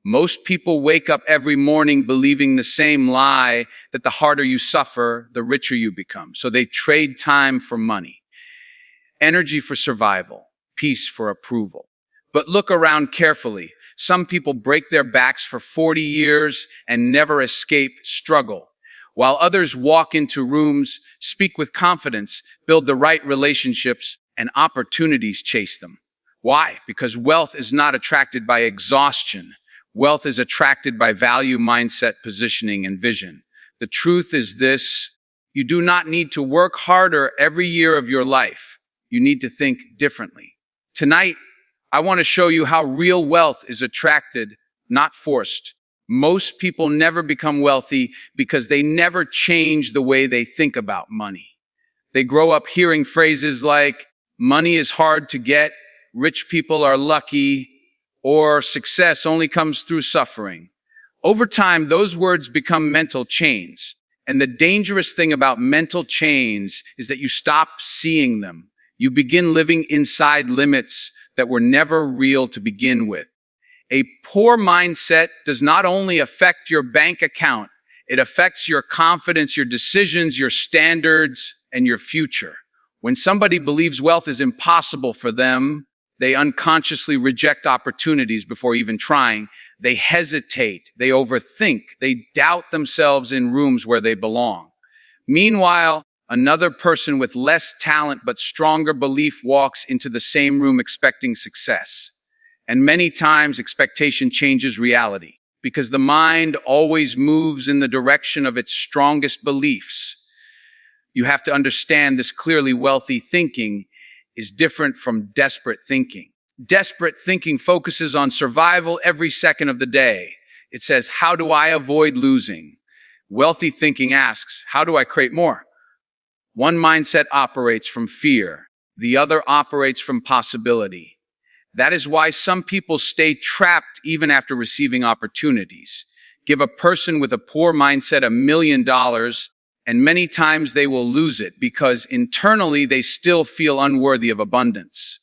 Most people wake up every morning believing the same lie that the harder you suffer, the richer you become. So they trade time for money, energy for survival, peace for approval. But look around carefully. Some people break their backs for 40 years and never escape struggle, while others walk into rooms, speak with confidence, build the right relationships, and opportunities chase them. Why? Because wealth is not attracted by exhaustion. Wealth is attracted by value, mindset, positioning, and vision. The truth is this: you do not need to work harder every year of your life. You need to think differently. Tonight, I want to show you how real wealth is attracted, not forced. Most people never become wealthy because they never change the way they think about money. They grow up hearing phrases like, money is hard to get, rich people are lucky, or success only comes through suffering. Over time, those words become mental chains. And the dangerous thing about mental chains is that you stop seeing them. You begin living inside limits that were never real to begin with. A poor mindset does not only affect your bank account, it affects your confidence, your decisions, your standards, and your future. When somebody believes wealth is impossible for them, they unconsciously reject opportunities before even trying. They hesitate, they overthink, they doubt themselves in rooms where they belong. Meanwhile, another person with less talent but stronger belief walks into the same room expecting success. And many times expectation changes reality because the mind always moves in the direction of its strongest beliefs. You have to understand this clearly. Wealthy thinking is different from desperate thinking. Desperate thinking focuses on survival every second of the day. It says, how do I avoid losing? Wealthy thinking asks, how do I create more? One mindset operates from fear. The other operates from possibility. That is why some people stay trapped even after receiving opportunities. Give a person with a poor mindset $1 million, and many times they will lose it because internally they still feel unworthy of abundance.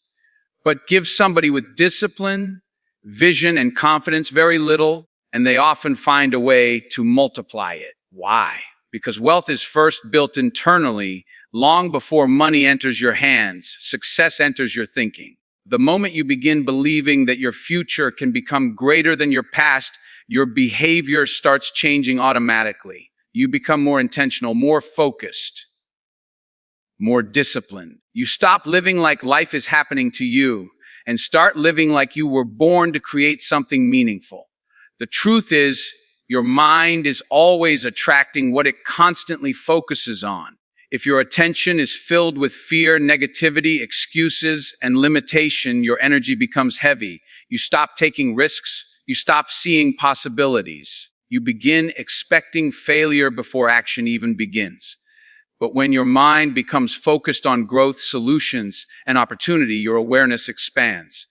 But give somebody with discipline, vision, and confidence very little, and they often find a way to multiply it. Why? Because wealth is first built internally, long before money enters your hands. Success enters your thinking. The moment you begin believing that your future can become greater than your past, your behavior starts changing automatically. You become more intentional, more focused, more disciplined. You stop living like life is happening to you and start living like you were born to create something meaningful. The truth is, your mind is always attracting what it constantly focuses on. If your attention is filled with fear, negativity, excuses, and limitation, your energy becomes heavy. You stop taking risks. You stop seeing possibilities. You begin expecting failure before action even begins. But when your mind becomes focused on growth, solutions, and opportunity, your awareness expands.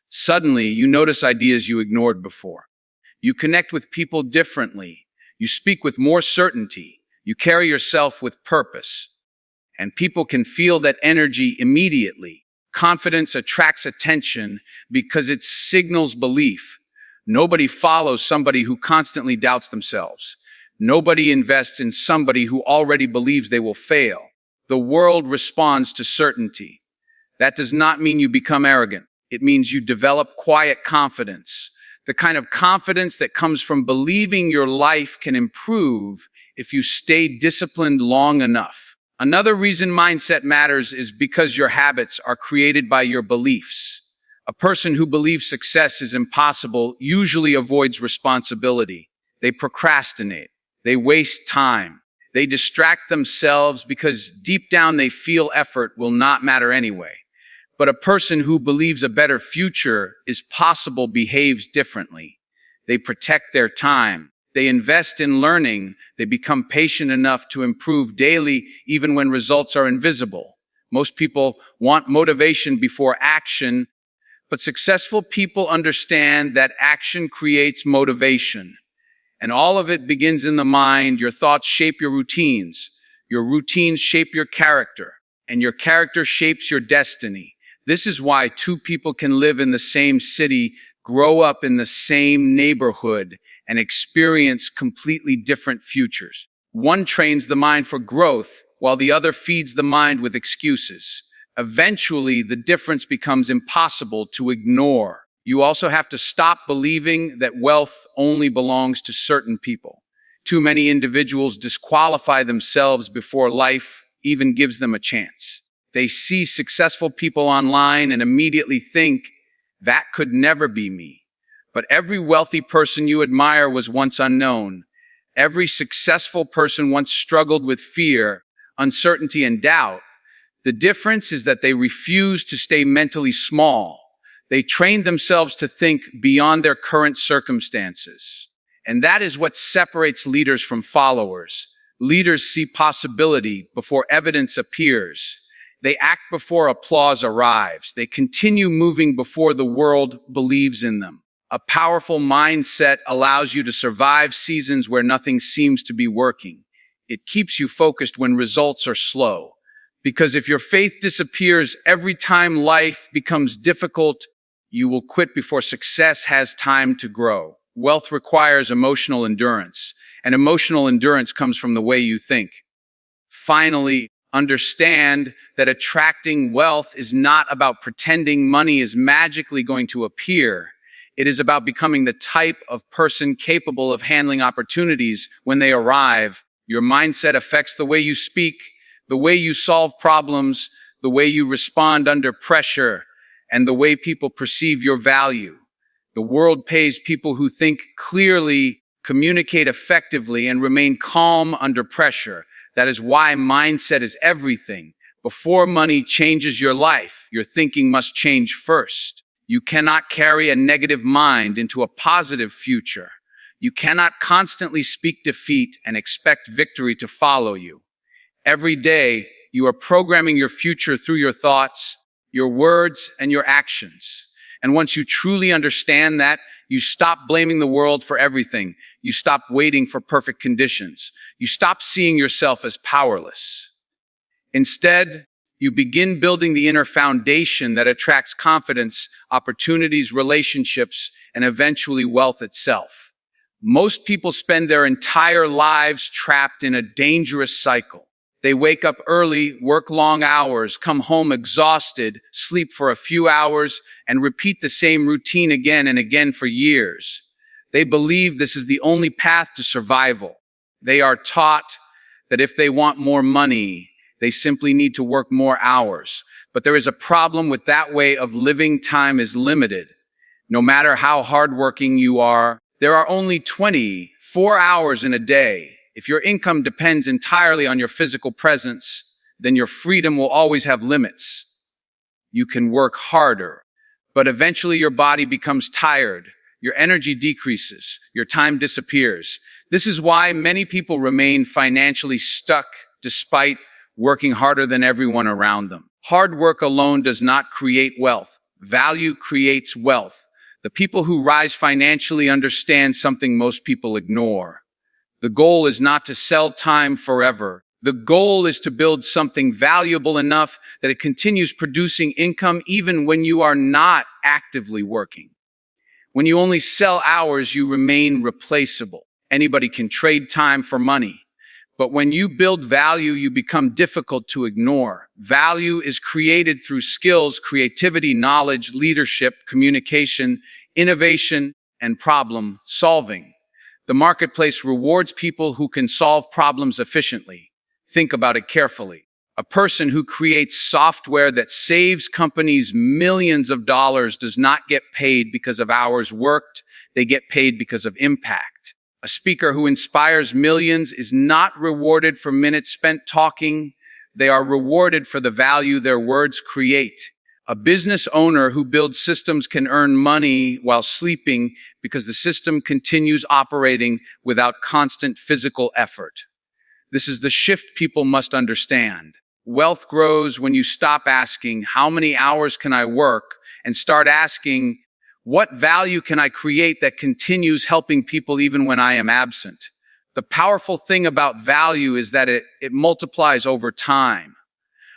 Suddenly, you notice ideas you ignored before. You connect with people differently. You speak with more certainty. You carry yourself with purpose. And people can feel that energy immediately. Confidence attracts attention because it signals belief. Nobody follows somebody who constantly doubts themselves. Nobody invests in somebody who already believes they will fail. The world responds to certainty. That does not mean you become arrogant. It means you develop quiet confidence. The kind of confidence that comes from believing your life can improve if you stay disciplined long enough. Another reason mindset matters is because your habits are created by your beliefs. A person who believes success is impossible usually avoids responsibility. They procrastinate. They waste time. They distract themselves because deep down they feel effort will not matter anyway. But a person who believes a better future is possible behaves differently. They protect their time. They invest in learning. They become patient enough to improve daily, even when results are invisible. Most people want motivation before action, but successful people understand that action creates motivation. And all of it begins in the mind. Your thoughts shape your routines. Your routines shape your character. And your character shapes your destiny. This is why two people can live in the same city, grow up in the same neighborhood, and experience completely different futures. One trains the mind for growth, while the other feeds the mind with excuses. Eventually, the difference becomes impossible to ignore. You also have to stop believing that wealth only belongs to certain people. Too many individuals disqualify themselves before life even gives them a chance. They see successful people online and immediately think, that could never be me. But every wealthy person you admire was once unknown. Every successful person once struggled with fear, uncertainty, and doubt. The difference is that they refuse to stay mentally small. They trained themselves to think beyond their current circumstances. And that is what separates leaders from followers. Leaders see possibility before evidence appears. They act before applause arrives. They continue moving before the world believes in them. A powerful mindset allows you to survive seasons where nothing seems to be working. It keeps you focused when results are slow. Because if your faith disappears every time life becomes difficult, you will quit before success has time to grow. Wealth requires emotional endurance, and emotional endurance comes from the way you think. Finally, understand that attracting wealth is not about pretending money is magically going to appear. It is about becoming the type of person capable of handling opportunities when they arrive. Your mindset affects the way you speak, the way you solve problems, the way you respond under pressure, and the way people perceive your value. The world pays people who think clearly, communicate effectively, and remain calm under pressure. That is why mindset is everything. Before money changes your life, your thinking must change first. You cannot carry a negative mind into a positive future. You cannot constantly speak defeat and expect victory to follow you. Every day, you are programming your future through your thoughts, your words, and your actions. And once you truly understand that, you stop blaming the world for everything. You stop waiting for perfect conditions. You stop seeing yourself as powerless. Instead, you begin building the inner foundation that attracts confidence, opportunities, relationships, and eventually wealth itself. Most people spend their entire lives trapped in a dangerous cycle. They wake up early, work long hours, come home exhausted, sleep for a few hours, and repeat the same routine again and again for years. They believe this is the only path to survival. They are taught that if they want more money, they simply need to work more hours. But there is a problem with that way of living. Time is limited. No matter how hardworking you are, there are only 24 hours in a day. If your income depends entirely on your physical presence, then your freedom will always have limits. You can work harder, but eventually your body becomes tired, your energy decreases, your time disappears. This is why many people remain financially stuck despite working harder than everyone around them. Hard work alone does not create wealth. Value creates wealth. The people who rise financially understand something most people ignore. The goal is not to sell time forever. The goal is to build something valuable enough that it continues producing income even when you are not actively working. When you only sell hours, you remain replaceable. Anybody can trade time for money. But when you build value, you become difficult to ignore. Value is created through skills, creativity, knowledge, leadership, communication, innovation, and problem solving. The marketplace rewards people who can solve problems efficiently. Think about it carefully. A person who creates software that saves companies millions of dollars does not get paid because of hours worked. They get paid because of impact. A speaker who inspires millions is not rewarded for minutes spent talking. They are rewarded for the value their words create. A business owner who builds systems can earn money while sleeping because the system continues operating without constant physical effort. This is the shift people must understand. Wealth grows when you stop asking, how many hours can I work? And start asking, what value can I create that continues helping people even when I am absent? The powerful thing about value is that it multiplies over time.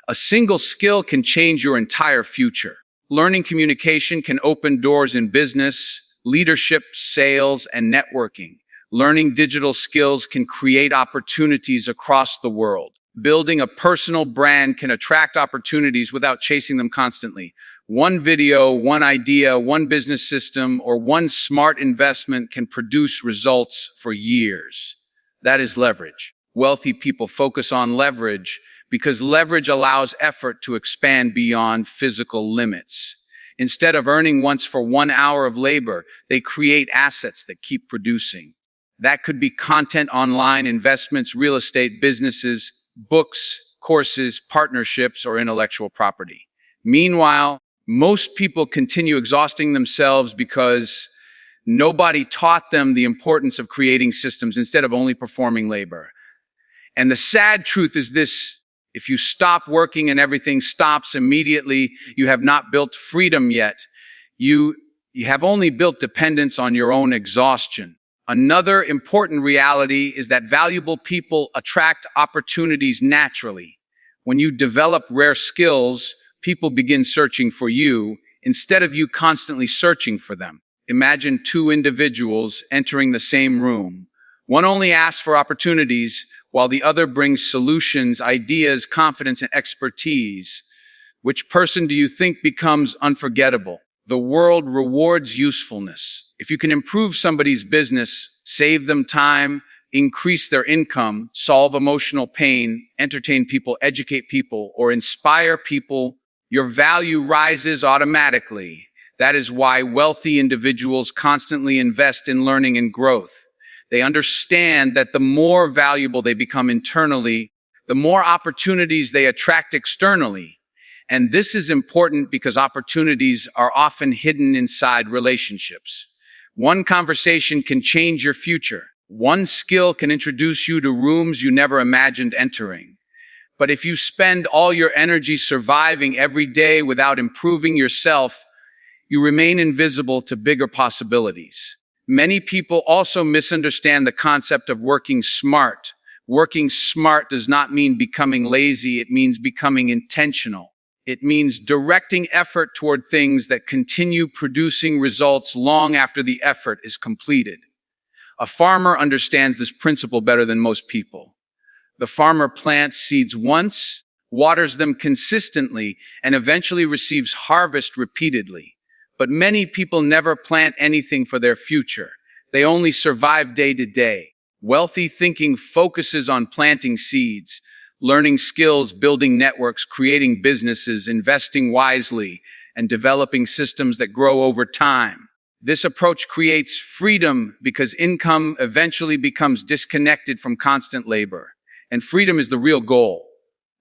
A single skill can change your entire future. Learning communication can open doors in business, leadership, sales, and networking. Learning digital skills can create opportunities across the world. Building a personal brand can attract opportunities without chasing them constantly. One video, one idea, one business system, or one smart investment can produce results for years. That is leverage. Wealthy people focus on leverage because leverage allows effort to expand beyond physical limits. Instead of earning once for 1 hour of labor, they create assets that keep producing. That could be content online, investments, real estate, businesses, books, courses, partnerships, or intellectual property. Meanwhile, most people continue exhausting themselves because nobody taught them the importance of creating systems instead of only performing labor. And the sad truth is this: if you stop working and everything stops immediately, you have not built freedom yet. You have only built dependence on your own exhaustion. Another important reality is that valuable people attract opportunities naturally. When you develop rare skills, people begin searching for you instead of you constantly searching for them. Imagine two individuals entering the same room. One only asks for opportunities, while the other brings solutions, ideas, confidence, and expertise. Which person do you think becomes unforgettable? The world rewards usefulness. If you can improve somebody's business, save them time, increase their income, solve emotional pain, entertain people, educate people, or inspire people, your value rises automatically. That is why wealthy individuals constantly invest in learning and growth. They understand that the more valuable they become internally, the more opportunities they attract externally. And this is important because opportunities are often hidden inside relationships. One conversation can change your future. One skill can introduce you to rooms you never imagined entering. But if you spend all your energy surviving every day without improving yourself, you remain invisible to bigger possibilities. Many people also misunderstand the concept of working smart. Working smart does not mean becoming lazy. It means becoming intentional. It means directing effort toward things that continue producing results long after the effort is completed. A farmer understands this principle better than most people. The farmer plants seeds once, waters them consistently, and eventually receives harvest repeatedly. But many people never plant anything for their future. They only survive day to day. Wealthy thinking focuses on planting seeds, learning skills, building networks, creating businesses, investing wisely, and developing systems that grow over time. This approach creates freedom because income eventually becomes disconnected from constant labor. And freedom is the real goal.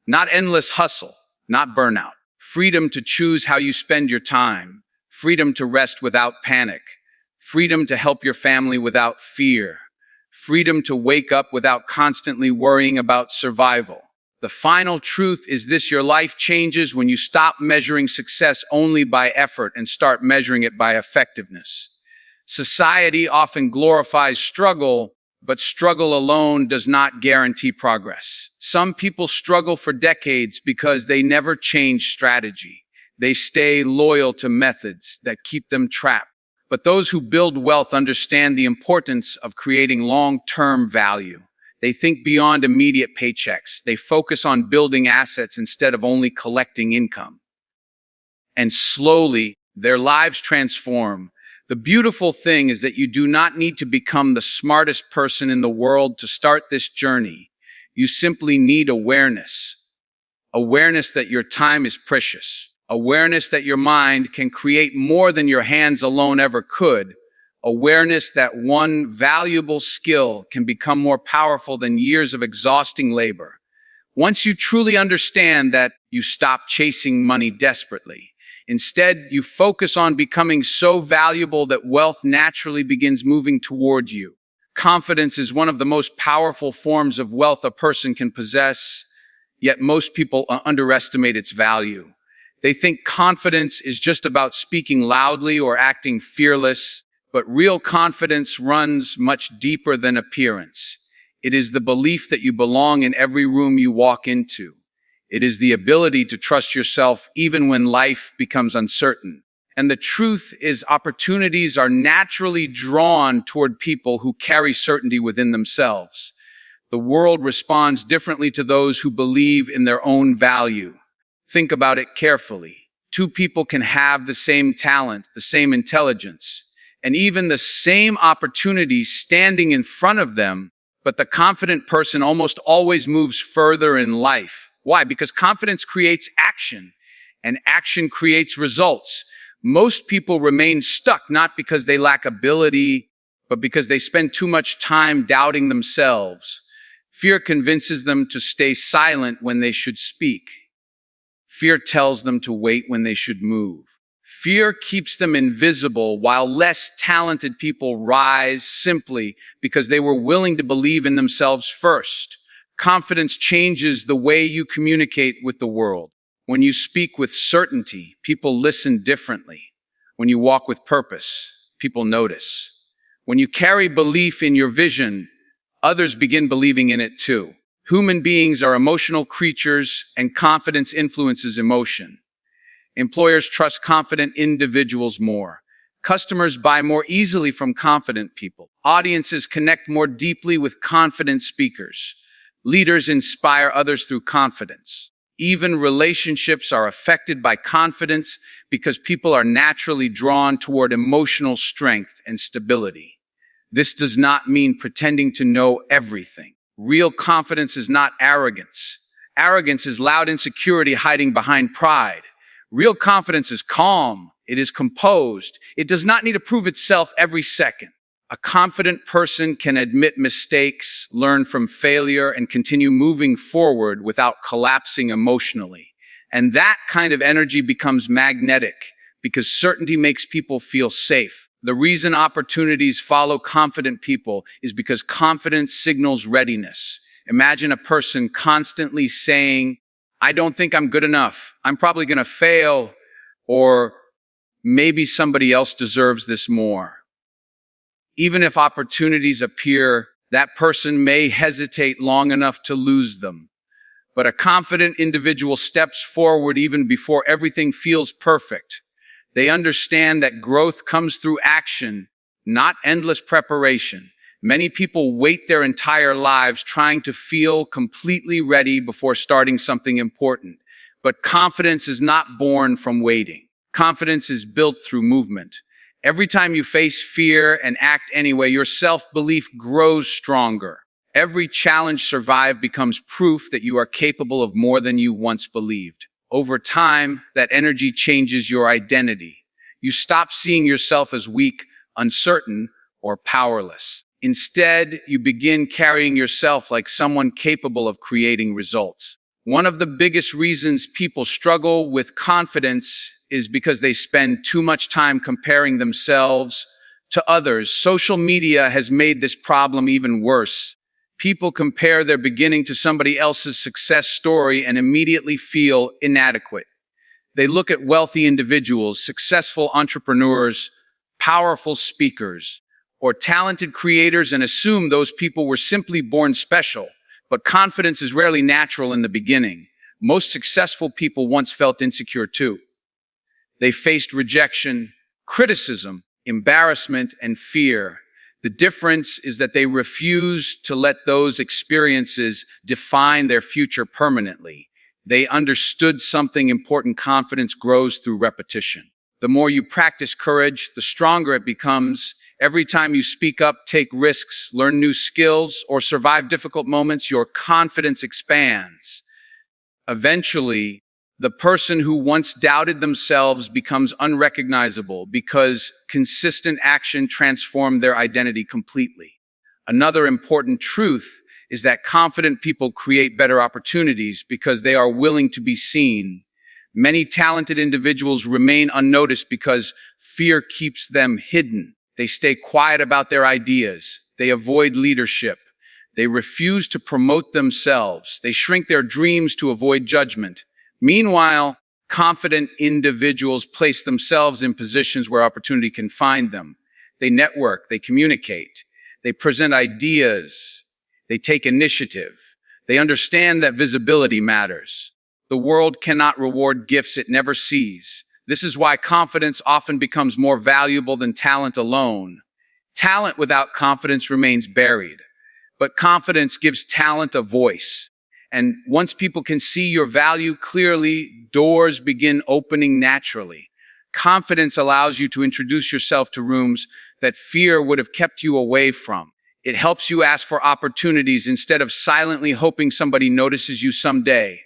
Not endless hustle, not burnout. Freedom to choose how you spend your time. Freedom to rest without panic. Freedom to help your family without fear. Freedom to wake up without constantly worrying about survival. The final truth is this: your life changes when you stop measuring success only by effort and start measuring it by effectiveness. Society often glorifies struggle, but struggle alone does not guarantee progress. Some people struggle for decades because they never change strategy. They stay loyal to methods that keep them trapped. But those who build wealth understand the importance of creating long-term value. They think beyond immediate paychecks. They focus on building assets instead of only collecting income. And slowly, their lives transform. The beautiful thing is that you do not need to become the smartest person in the world to start this journey. You simply need awareness. Awareness that your time is precious. Awareness that your mind can create more than your hands alone ever could. Awareness that one valuable skill can become more powerful than years of exhausting labor. Once you truly understand that, you stop chasing money desperately. Instead, you focus on becoming so valuable that wealth naturally begins moving toward you. Confidence is one of the most powerful forms of wealth a person can possess, yet most people underestimate its value. They think confidence is just about speaking loudly or acting fearless, but real confidence runs much deeper than appearance. It is the belief that you belong in every room you walk into. It is the ability to trust yourself even when life becomes uncertain. And the truth is, opportunities are naturally drawn toward people who carry certainty within themselves. The world responds differently to those who believe in their own value. Think about it carefully. Two people can have the same talent, the same intelligence, and even the same opportunities standing in front of them, but the confident person almost always moves further in life. Why? Because confidence creates action, and action creates results. Most people remain stuck not because they lack ability, but because they spend too much time doubting themselves. Fear convinces them to stay silent when they should speak. Fear tells them to wait when they should move. Fear keeps them invisible while less talented people rise simply because they were willing to believe in themselves first. Confidence changes the way you communicate with the world. When you speak with certainty, people listen differently. When you walk with purpose, people notice. When you carry belief in your vision, others begin believing in it too. Human beings are emotional creatures, and confidence influences emotion. Employers trust confident individuals more. Customers buy more easily from confident people. Audiences connect more deeply with confident speakers. Leaders inspire others through confidence. Even relationships are affected by confidence because people are naturally drawn toward emotional strength and stability. This does not mean pretending to know everything. Real confidence is not arrogance. Arrogance is loud insecurity hiding behind pride. Real confidence is calm. It is composed. It does not need to prove itself every second. A confident person can admit mistakes, learn from failure, and continue moving forward without collapsing emotionally. And that kind of energy becomes magnetic because certainty makes people feel safe. The reason opportunities follow confident people is because confidence signals readiness. Imagine a person constantly saying, "I don't think I'm good enough. I'm probably going to fail," or "maybe somebody else deserves this more." Even if opportunities appear, that person may hesitate long enough to lose them. But a confident individual steps forward even before everything feels perfect. They understand that growth comes through action, not endless preparation. Many people wait their entire lives trying to feel completely ready before starting something important. But confidence is not born from waiting. Confidence is built through movement. Every time you face fear and act anyway, your self-belief grows stronger. Every challenge survived becomes proof that you are capable of more than you once believed. Over time, that energy changes your identity. You stop seeing yourself as weak, uncertain, or powerless. Instead, you begin carrying yourself like someone capable of creating results. One of the biggest reasons people struggle with confidence is because they spend too much time comparing themselves to others. Social media has made this problem even worse. People compare their beginning to somebody else's success story and immediately feel inadequate. They look at wealthy individuals, successful entrepreneurs, powerful speakers, or talented creators and assume those people were simply born special. But confidence is rarely natural in the beginning. Most successful people once felt insecure too. They faced rejection, criticism, embarrassment, and fear. The difference is that they refused to let those experiences define their future permanently. They understood something important: confidence grows through repetition. The more you practice courage, the stronger it becomes. Every time you speak up, take risks, learn new skills, or survive difficult moments, your confidence expands. Eventually, the person who once doubted themselves becomes unrecognizable because consistent action transformed their identity completely. Another important truth is that confident people create better opportunities because they are willing to be seen. Many talented individuals remain unnoticed because fear keeps them hidden. They stay quiet about their ideas. They avoid leadership. They refuse to promote themselves. They shrink their dreams to avoid judgment. Meanwhile, confident individuals place themselves in positions where opportunity can find them. They network, they communicate, they present ideas, they take initiative. They understand that visibility matters. The world cannot reward gifts it never sees. This is why confidence often becomes more valuable than talent alone. Talent without confidence remains buried, but confidence gives talent a voice. And once people can see your value clearly, doors begin opening naturally. Confidence allows you to introduce yourself to rooms that fear would have kept you away from. It helps you ask for opportunities instead of silently hoping somebody notices you someday.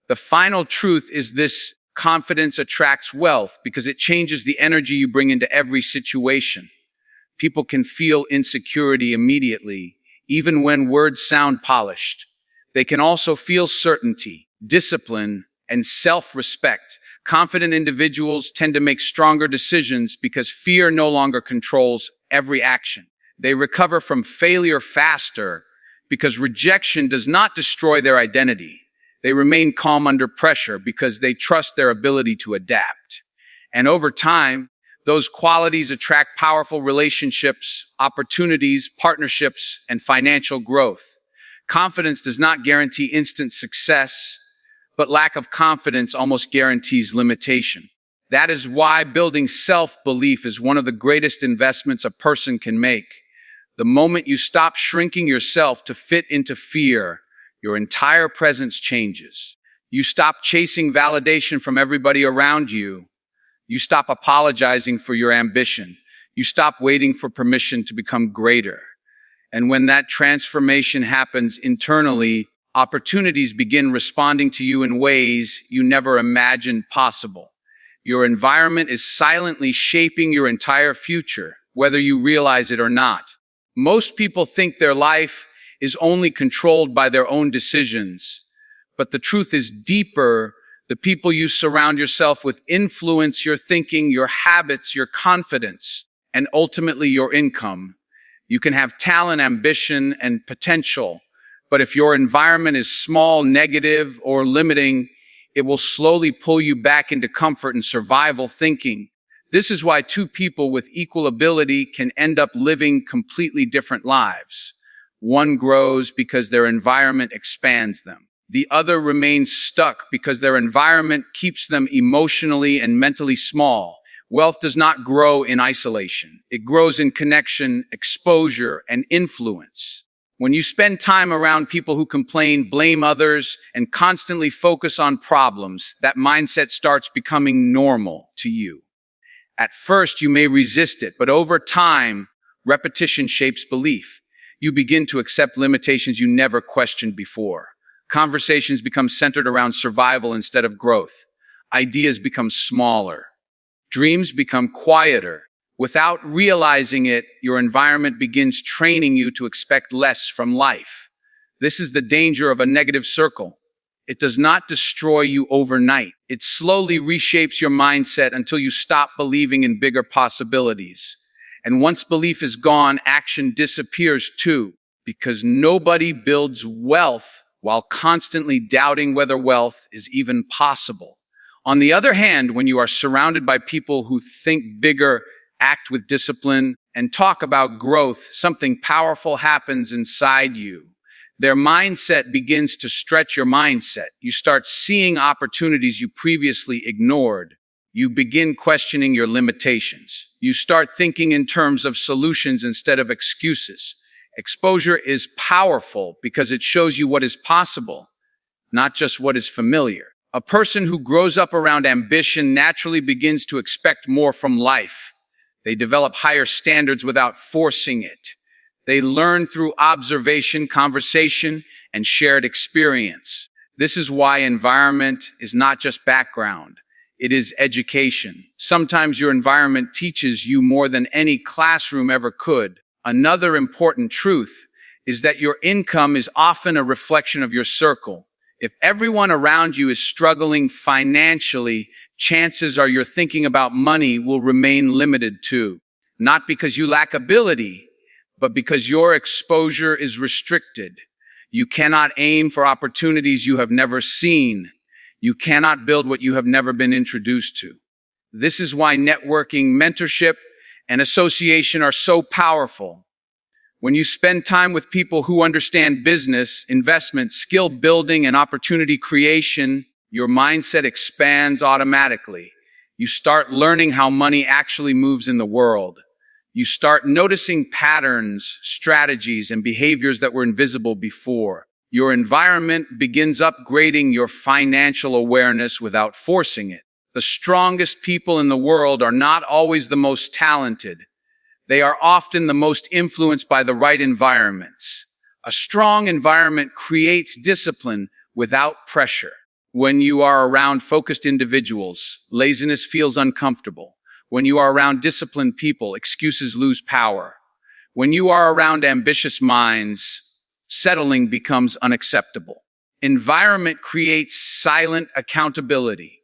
The final truth is this: confidence attracts wealth because it changes the energy you bring into every situation. People can feel insecurity immediately, even when words sound polished. They can also feel certainty, discipline, and self-respect. Confident individuals tend to make stronger decisions because fear no longer controls every action. They recover from failure faster because rejection does not destroy their identity. They remain calm under pressure because they trust their ability to adapt. And over time, those qualities attract powerful relationships, opportunities, partnerships, and financial growth. Confidence does not guarantee instant success, but lack of confidence almost guarantees limitation. That is why building self-belief is one of the greatest investments a person can make. The moment you stop shrinking yourself to fit into fear, your entire presence changes. You stop chasing validation from everybody around you. You stop apologizing for your ambition. You stop waiting for permission to become greater. And when that transformation happens internally, opportunities begin responding to you in ways you never imagined possible. Your environment is silently shaping your entire future, whether you realize it or not. Most people think their life is only controlled by their own decisions. But the truth is deeper. The people you surround yourself with influence your thinking, your habits, your confidence, and ultimately your income. You can have talent, ambition, and potential, but if your environment is small, negative, or limiting, it will slowly pull you back into comfort and survival thinking. This is why two people with equal ability can end up living completely different lives. One grows because their environment expands them. The other remains stuck because their environment keeps them emotionally and mentally small. Wealth does not grow in isolation. It grows in connection, exposure, and influence. When you spend time around people who complain, blame others, and constantly focus on problems, that mindset starts becoming normal to you. At first, you may resist it, but over time, repetition shapes belief. You begin to accept limitations you never questioned before. Conversations become centered around survival instead of growth. Ideas become smaller. Dreams become quieter. Without realizing it, your environment begins training you to expect less from life. This is the danger of a negative circle. It does not destroy you overnight. It slowly reshapes your mindset until you stop believing in bigger possibilities. And once belief is gone, action disappears too, because nobody builds wealth while constantly doubting whether wealth is even possible. On the other hand, when you are surrounded by people who think bigger, act with discipline, and talk about growth, something powerful happens inside you. Their mindset begins to stretch your mindset. You start seeing opportunities you previously ignored. You begin questioning your limitations. You start thinking in terms of solutions instead of excuses. Exposure is powerful because it shows you what is possible, not just what is familiar. A person who grows up around ambition naturally begins to expect more from life. They develop higher standards without forcing it. They learn through observation, conversation, and shared experience. This is why environment is not just background. It is education. Sometimes your environment teaches you more than any classroom ever could. Another important truth is that your income is often a reflection of your circle. If everyone around you is struggling financially, chances are your thinking about money will remain limited too. Not because you lack ability, but because your exposure is restricted. You cannot aim for opportunities you have never seen. You cannot build what you have never been introduced to. This is why networking, mentorship, and association are so powerful. When you spend time with people who understand business, investment, skill building, and opportunity creation, Your mindset expands automatically. You start learning how money actually moves in the world. You start noticing patterns, strategies, and behaviors that were invisible before. Your environment begins upgrading your financial awareness without forcing it. The strongest people in the world are not always the most talented. They are often the most influenced by the right environments. A strong environment creates discipline without pressure. When you are around focused individuals, laziness feels uncomfortable. When you are around disciplined people, excuses lose power. When you are around ambitious minds, settling becomes unacceptable. Environment creates silent accountability.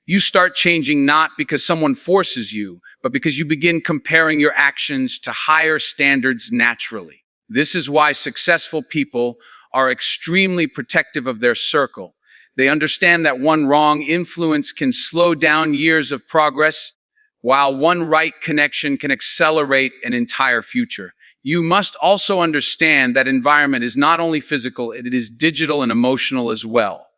You start changing not because someone forces you, but because you begin comparing your actions to higher standards naturally. This is why successful people are extremely protective of their circle. They understand that one wrong influence can slow down years of progress, while one right connection can accelerate an entire future. You must also understand that environment is not only physical, it is digital and emotional as well.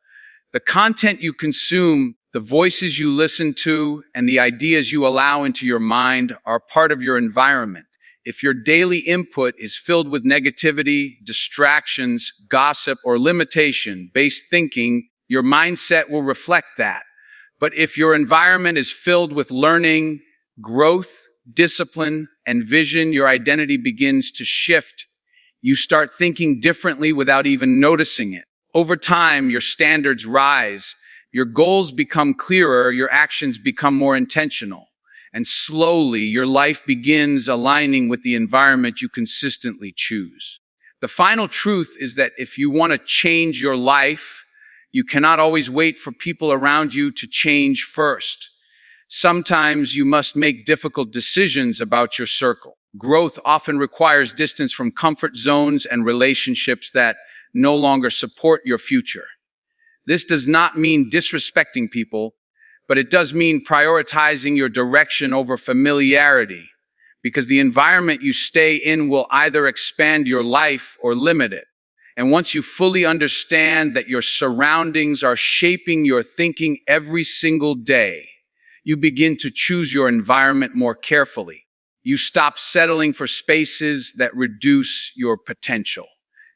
The content you consume, the voices you listen to, and the ideas you allow into your mind are part of your environment. If your daily input is filled with negativity, distractions, gossip, or limitation-based thinking, your mindset will reflect that. But if your environment is filled with learning, growth, discipline, and vision, your identity begins to shift. You start thinking differently without even noticing it. Over time, your standards rise, your goals become clearer, your actions become more intentional. And slowly, your life begins aligning with the environment you consistently choose. The final truth is that if you want to change your life, you cannot always wait for people around you to change first. Sometimes you must make difficult decisions about your circle. Growth often requires distance from comfort zones and relationships that no longer support your future. This does not mean disrespecting people, but it does mean prioritizing your direction over familiarity, because the environment you stay in will either expand your life or limit it. And once you fully understand that your surroundings are shaping your thinking every single day, you begin to choose your environment more carefully. You stop settling for spaces that reduce your potential.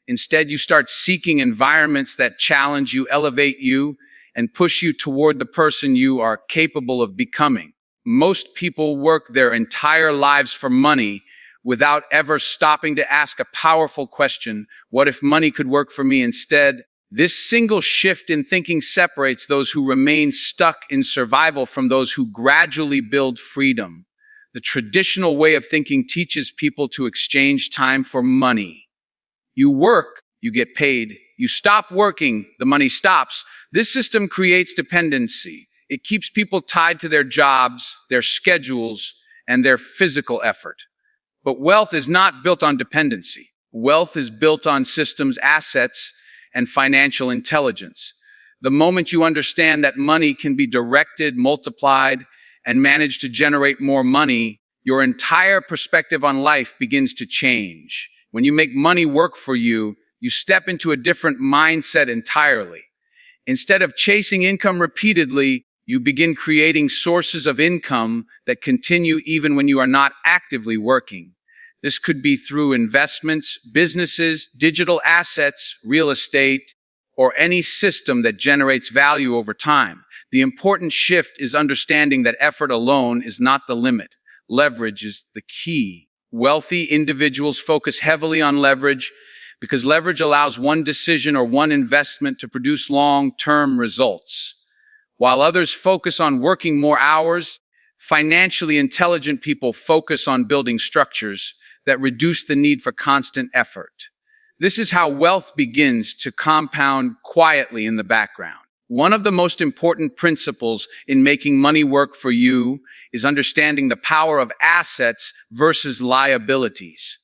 Instead, you start seeking environments that challenge you, elevate you, and push you toward the person you are capable of becoming. Most people work their entire lives for money without ever stopping to ask a powerful question: what if money could work for me instead? This single shift in thinking separates those who remain stuck in survival from those who gradually build freedom. The traditional way of thinking teaches people to exchange time for money. You work, you get paid. You stop working, the money stops. This system creates dependency. It keeps people tied to their jobs, their schedules, and their physical effort. But wealth is not built on dependency. Wealth is built on systems, assets, and financial intelligence. The moment you understand that money can be directed, multiplied, and managed to generate more money, your entire perspective on life begins to change. When you make money work for you, you step into a different mindset entirely. Instead of chasing income repeatedly, you begin creating sources of income that continue even when you are not actively working. This could be through investments, businesses, digital assets, real estate, or any system that generates value over time. The important shift is understanding that effort alone is not the limit. Leverage is the key. Wealthy individuals focus heavily on leverage because leverage allows one decision or one investment to produce long-term results. While others focus on working more hours, financially intelligent people focus on building structures that reduce the need for constant effort. This is how wealth begins to compound quietly in the background. One of the most important principles in making money work for you is understanding the power of assets versus liabilities.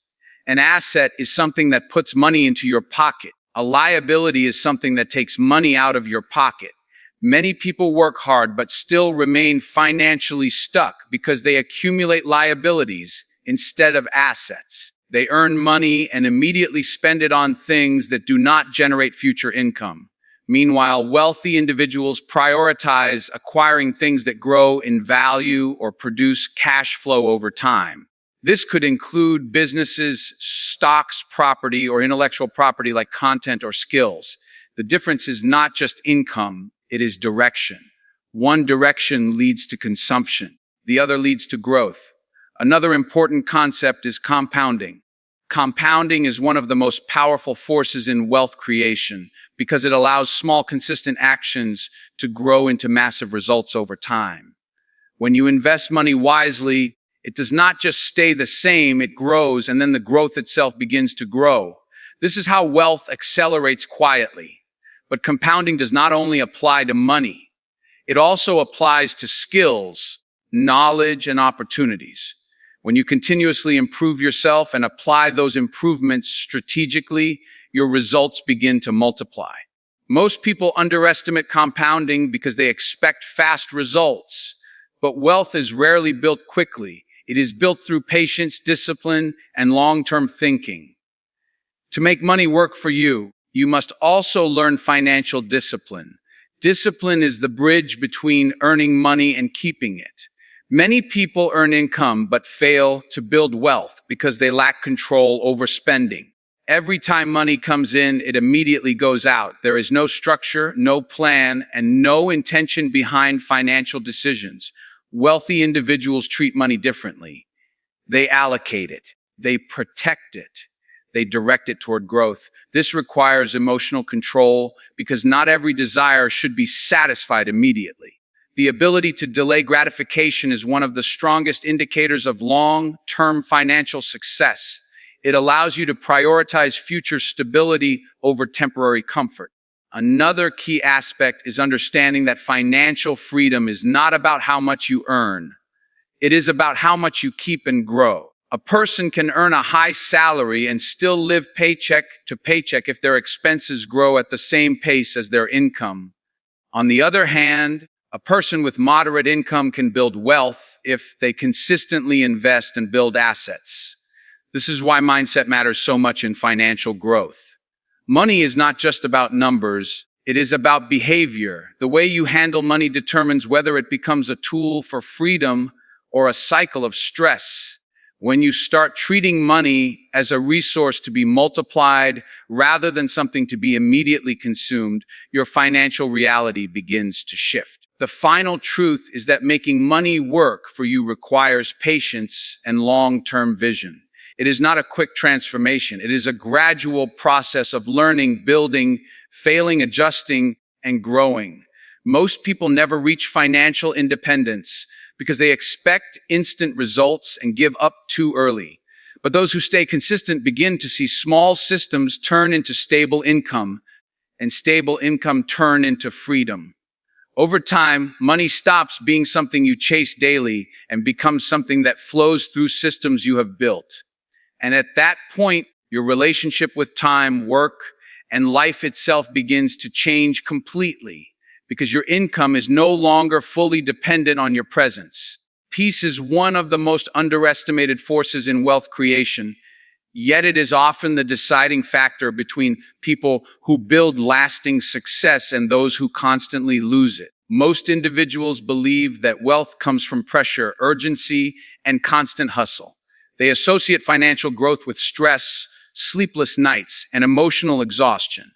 An asset is something that puts money into your pocket. A liability is something that takes money out of your pocket. Many people work hard but still remain financially stuck because they accumulate liabilities instead of assets. They earn money and immediately spend it on things that do not generate future income. Meanwhile, wealthy individuals prioritize acquiring things that grow in value or produce cash flow over time. This could include businesses, stocks, property, or intellectual property like content or skills. The difference is not just income, it is direction. One direction leads to consumption, the other leads to growth. Another important concept is compounding. Compounding is one of the most powerful forces in wealth creation because it allows small, consistent actions to grow into massive results over time. When you invest money wisely, it does not just stay the same, it grows, and then the growth itself begins to grow. This is how wealth accelerates quietly. But compounding does not only apply to money, it also applies to skills, knowledge, and opportunities. When you continuously improve yourself and apply those improvements strategically, your results begin to multiply. Most people underestimate compounding because they expect fast results. But wealth is rarely built quickly. It is built through patience, discipline, and long-term thinking. To make money work for you, you must also learn financial discipline. Discipline is the bridge between earning money and keeping it. Many people earn income but fail to build wealth because they lack control over spending. Every time money comes in, it immediately goes out. There is no structure, no plan, and no intention behind financial decisions. Wealthy individuals treat money differently. They allocate it. They protect it. They direct it toward growth. This requires emotional control because not every desire should be satisfied immediately. The ability to delay gratification is one of the strongest indicators of long-term financial success. It allows you to prioritize future stability over temporary comfort. Another key aspect is understanding that financial freedom is not about how much you earn. It is about how much you keep and grow. A person can earn a high salary and still live paycheck to paycheck if their expenses grow at the same pace as their income. On the other hand, a person with moderate income can build wealth if they consistently invest and build assets. This is why mindset matters so much in financial growth. Money is not just about numbers, it is about behavior. The way you handle money determines whether it becomes a tool for freedom or a cycle of stress. When you start treating money as a resource to be multiplied rather than something to be immediately consumed, your financial reality begins to shift. The final truth is that making money work for you requires patience and long-term vision. It is not a quick transformation. It is a gradual process of learning, building, failing, adjusting, and growing. Most people never reach financial independence because they expect instant results and give up too early. But those who stay consistent begin to see small systems turn into stable income, and stable income turn into freedom. Over time, money stops being something you chase daily and becomes something that flows through systems you have built. And at that point, your relationship with time, work, and life itself begins to change completely because your income is no longer fully dependent on your presence. Peace is one of the most underestimated forces in wealth creation, yet it is often the deciding factor between people who build lasting success and those who constantly lose it. Most individuals believe that wealth comes from pressure, urgency, and constant hustle. They associate financial growth with stress, sleepless nights, and emotional exhaustion.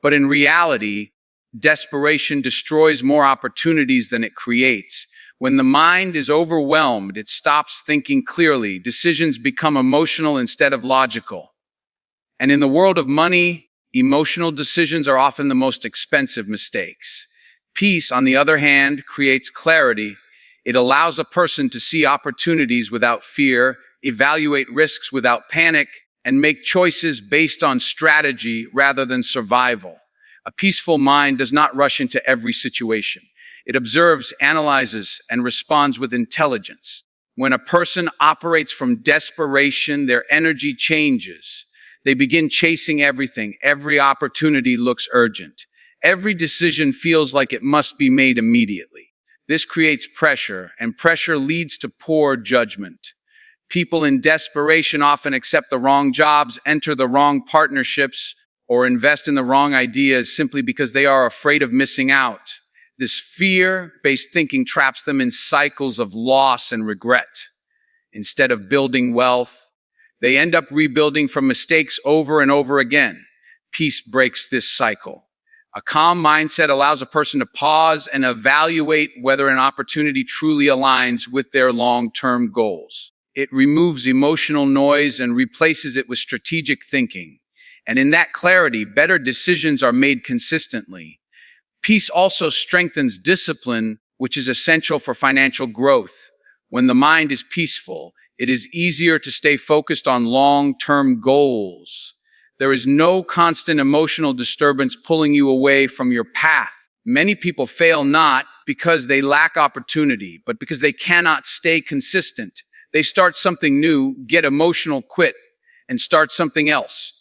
But in reality, desperation destroys more opportunities than it creates. When the mind is overwhelmed, it stops thinking clearly. Decisions become emotional instead of logical. And in the world of money, emotional decisions are often the most expensive mistakes. Peace, on the other hand, creates clarity. It allows a person to see opportunities without fear, evaluate risks without panic, and make choices based on strategy rather than survival. A peaceful mind does not rush into every situation. It observes, analyzes, and responds with intelligence. When a person operates from desperation, their energy changes. They begin chasing everything. Every opportunity looks urgent. Every decision feels like it must be made immediately. This creates pressure, and pressure leads to poor judgment. People in desperation often accept the wrong jobs, enter the wrong partnerships, or invest in the wrong ideas simply because they are afraid of missing out. This fear-based thinking traps them in cycles of loss and regret. Instead of building wealth, they end up rebuilding from mistakes over and over again. Peace breaks this cycle. A calm mindset allows a person to pause and evaluate whether an opportunity truly aligns with their long-term goals. It removes emotional noise and replaces it with strategic thinking. And in that clarity, better decisions are made consistently. Peace also strengthens discipline, which is essential for financial growth. When the mind is peaceful, it is easier to stay focused on long-term goals. There is no constant emotional disturbance pulling you away from your path. Many people fail not because they lack opportunity, but because they cannot stay consistent. They start something new, get emotional, quit, and start something else.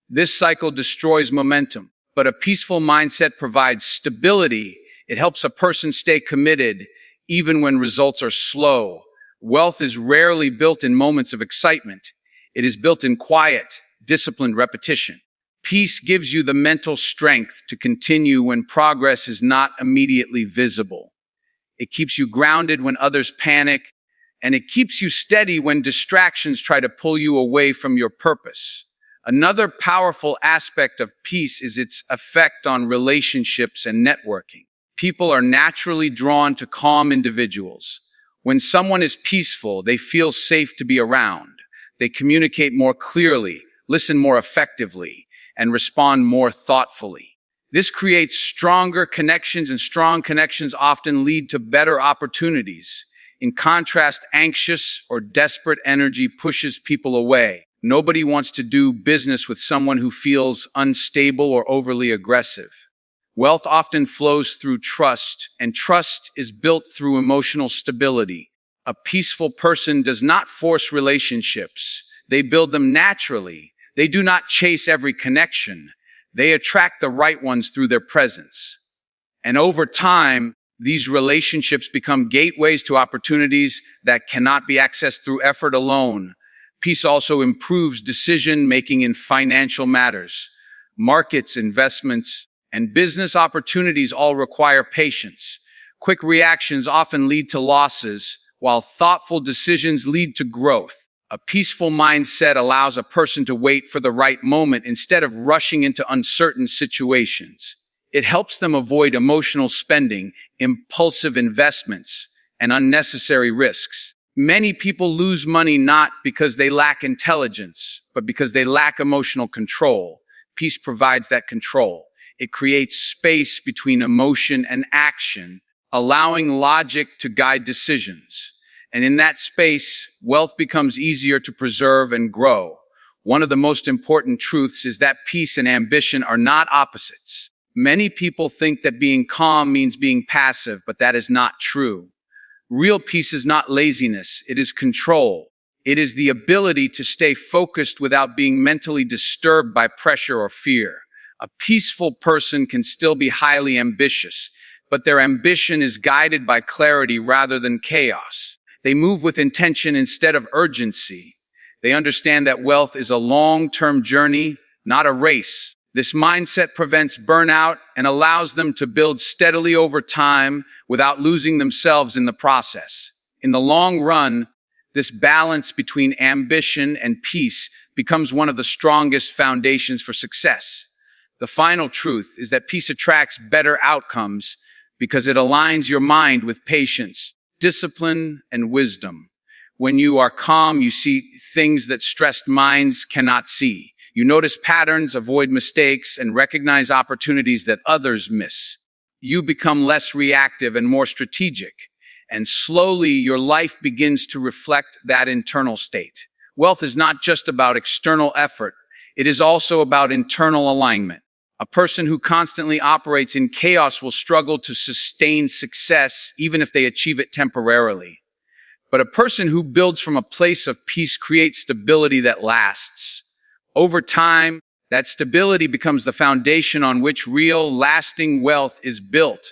This cycle destroys momentum, but a peaceful mindset provides stability. It helps a person stay committed even when results are slow. Wealth is rarely built in moments of excitement. It is built in quiet, disciplined repetition. Peace gives you the mental strength to continue when progress is not immediately visible. It keeps you grounded when others panic, and it keeps you steady when distractions try to pull you away from your purpose. Another powerful aspect of peace is its effect on relationships and networking. People are naturally drawn to calm individuals. When someone is peaceful, they feel safe to be around. They communicate more clearly, listen more effectively, and respond more thoughtfully. This creates stronger connections, and strong connections often lead to better opportunities. In contrast, anxious or desperate energy pushes people away. Nobody wants to do business with someone who feels unstable or overly aggressive. Wealth often flows through trust, and trust is built through emotional stability. A peaceful person does not force relationships. They build them naturally. They do not chase every connection. They attract the right ones through their presence. And over time, these relationships become gateways to opportunities that cannot be accessed through effort alone. Peace also improves decision-making in financial matters. Markets, investments, and business opportunities all require patience. Quick reactions often lead to losses, while thoughtful decisions lead to growth. A peaceful mindset allows a person to wait for the right moment instead of rushing into uncertain situations. It helps them avoid emotional spending, impulsive investments, and unnecessary risks. Many people lose money not because they lack intelligence, but because they lack emotional control. Peace provides that control. It creates space between emotion and action, allowing logic to guide decisions. And in that space, wealth becomes easier to preserve and grow. One of the most important truths is that peace and ambition are not opposites. Many people think that being calm means being passive, but that is not true. Real peace is not laziness, it is control. It is the ability to stay focused without being mentally disturbed by pressure or fear. A peaceful person can still be highly ambitious, but their ambition is guided by clarity rather than chaos. They move with intention instead of urgency. They understand that wealth is a long-term journey, not a race. This mindset prevents burnout and allows them to build steadily over time without losing themselves in the process. In the long run, this balance between ambition and peace becomes one of the strongest foundations for success. The final truth is that peace attracts better outcomes because it aligns your mind with patience, discipline, and wisdom. When you are calm, you see things that stressed minds cannot see. You notice patterns, avoid mistakes, and recognize opportunities that others miss. You become less reactive and more strategic, and slowly your life begins to reflect that internal state. Wealth is not just about external effort, it is also about internal alignment. A person who constantly operates in chaos will struggle to sustain success even if they achieve it temporarily. But a person who builds from a place of peace creates stability that lasts. Over time, that stability becomes the foundation on which real, lasting wealth is built,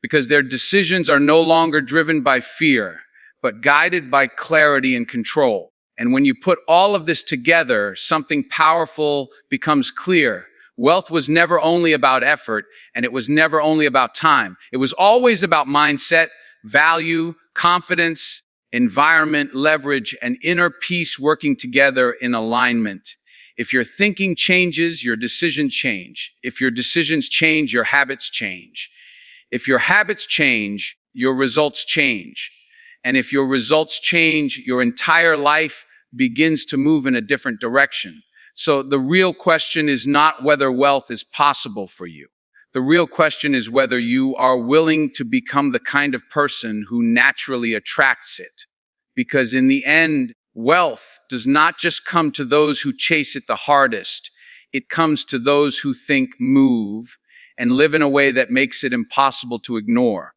because their decisions are no longer driven by fear, but guided by clarity and control. And when you put all of this together, something powerful becomes clear. Wealth was never only about effort, and it was never only about time. It was always about mindset, value, confidence, environment, leverage, and inner peace working together in alignment. If your thinking changes, your decisions change. If your decisions change, your habits change. If your habits change, your results change. And if your results change, your entire life begins to move in a different direction. So the real question is not whether wealth is possible for you. The real question is whether you are willing to become the kind of person who naturally attracts it. Because in the end, wealth does not just come to those who chase it the hardest. It comes to those who think, move, and live in a way that makes it impossible to ignore.